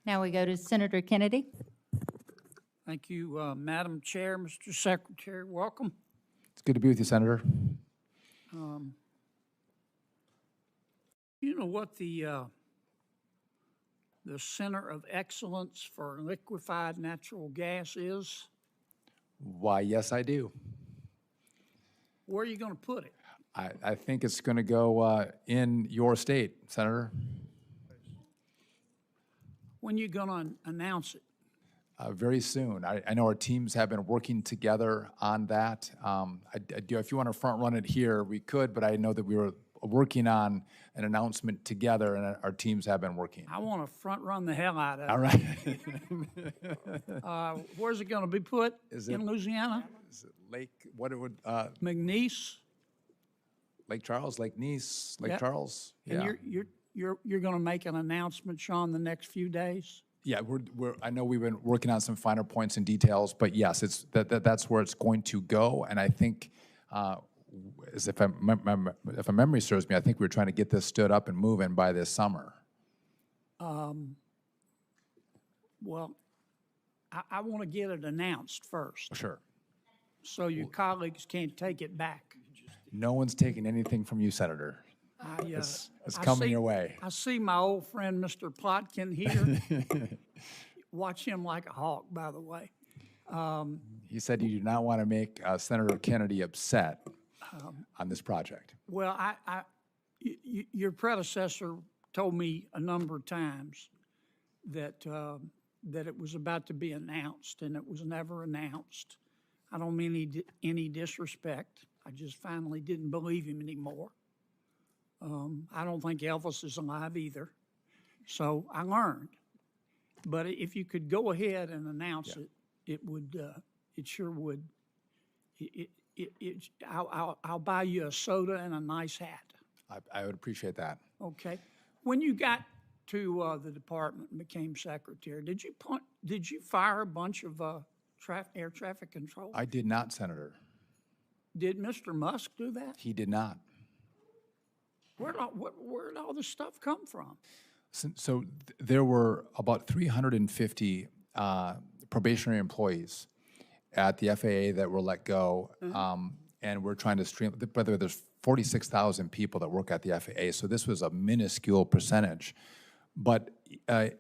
Now we go to Senator Kennedy. Thank you, Madam Chair, Mr. Secretary. Welcome. It's good to be with you, Senator. You know what the Center of Excellence for Liquefied Natural Gas is? Why, yes, I do. Where are you going to put it? I think it's going to go in your state, Senator. When are you going to announce it? Very soon. I know our teams have been working together on that. I do. If you want to front run it here, we could, but I know that we were working on an announcement together, and our teams have been working. I want to front run the hell out of it. All right. Where's it going to be put? Is it- in Louisiana? Is it Lake? What it would? McNeese? Lake Charles, Lake Nice, Lake Yep. Charles. And Yeah. you're going to make an announcement, Sean, the next few days? Yeah, I know we've been working on some finer points and details, but yes, that's where it's going to go. And I think, as if a memory serves me, I think we were trying to get this stood up and moving by this summer. Well, I want to get it announced first, Sure. so your colleagues can't take it back. No one's taking anything from you, Senator. It's coming your way. I see my old friend, Mr. Plotkin, here. Watch him like a hawk, by the way. He said you do not want to make Senator Kennedy upset on this project. Well, your predecessor told me a number of times that it was about to be announced, and it was never announced. I don't mean any disrespect. I just finally didn't believe him anymore. I don't think Elvis is alive either. So I learned. But if you could go ahead and announce it, it would, it sure would. I'll buy you a soda and a nice hat. I would appreciate that. Okay. When you got to the department and became secretary, did you fire a bunch of air traffic control? I did not, Senator. Did Mr. Musk do that? He did not. Where'd all this stuff come from? So there were about 350 probationary employees at the FAA that were let go, and we're trying to stream. By the way, there's 46,000 people that work at the FAA, so this was a minuscule percentage. But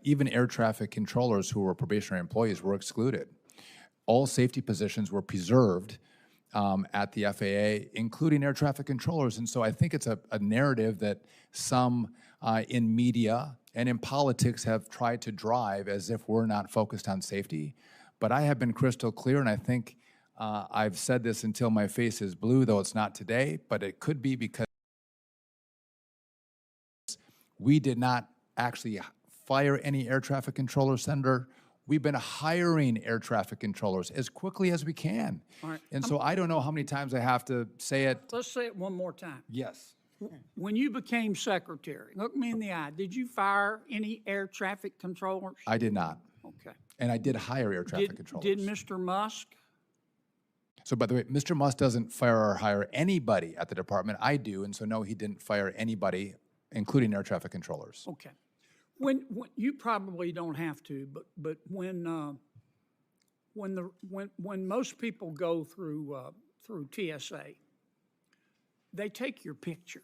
even air traffic controllers who were probationary employees were excluded. All safety positions were preserved at the FAA, including air traffic controllers. And so I think it's a narrative that some in media and in politics have tried to drive as if we're not focused on safety. But I have been crystal clear, and I think I've said this until my face is blue, though it's not today, but it could be because we did not actually fire any air traffic controllers, Senator. We've been hiring air traffic controllers as quickly as we can. All right. And so I don't know how many times I have to say it. Let's say it one more time. Yes. When you became secretary, look me in the eye, did you fire any air traffic controllers? I did not. Okay. And I did hire air traffic controllers. Did Mr. Musk? So by the way, Mr. Musk doesn't fire or hire anybody at the department. I do, and so no, he didn't fire anybody, including air traffic controllers. Okay. When you probably don't have to, but when most people go through TSA, they take your picture.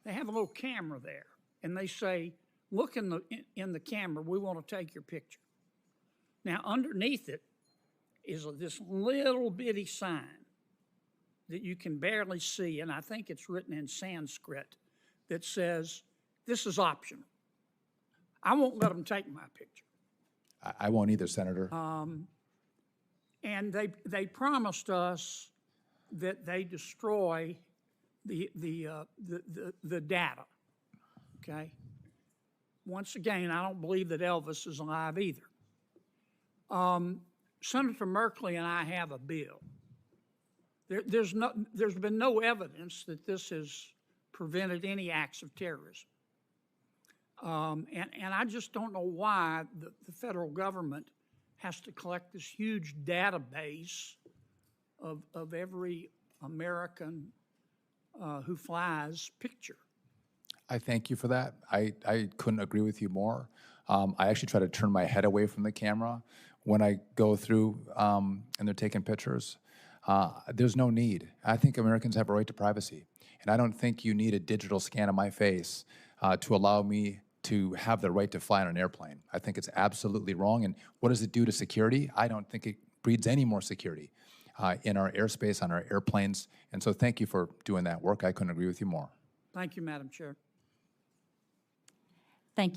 They have a little camera there, and they say, "Look in the camera. We want to take your picture." Now, underneath it is this little bitty sign that you can barely see, and I think it's written in Sanskrit that says, "This is optional." I won't let them take my picture. I won't either, Senator. And they promised us that they destroy the data. Okay. Once again, I don't believe that Elvis is alive either. Senator Merkley and I have a bill. There's been no evidence that this has prevented any acts of terrorism. And I just don't know why the federal government has to collect this huge database of every American who flies picture. I thank you for that. I couldn't agree with you more. I actually try to turn my head away from the camera when I go through and they're taking pictures. There's no need. I think Americans have a right to privacy. And I don't think you need a digital scan of my face to allow me to have the right to fly on an airplane. I think it's absolutely wrong. And what does it do to security? I don't think it breeds any more security in our airspace, on our airplanes. And so thank you for doing that work. I couldn't agree with you more. Thank you, Madam Chair. Thank you.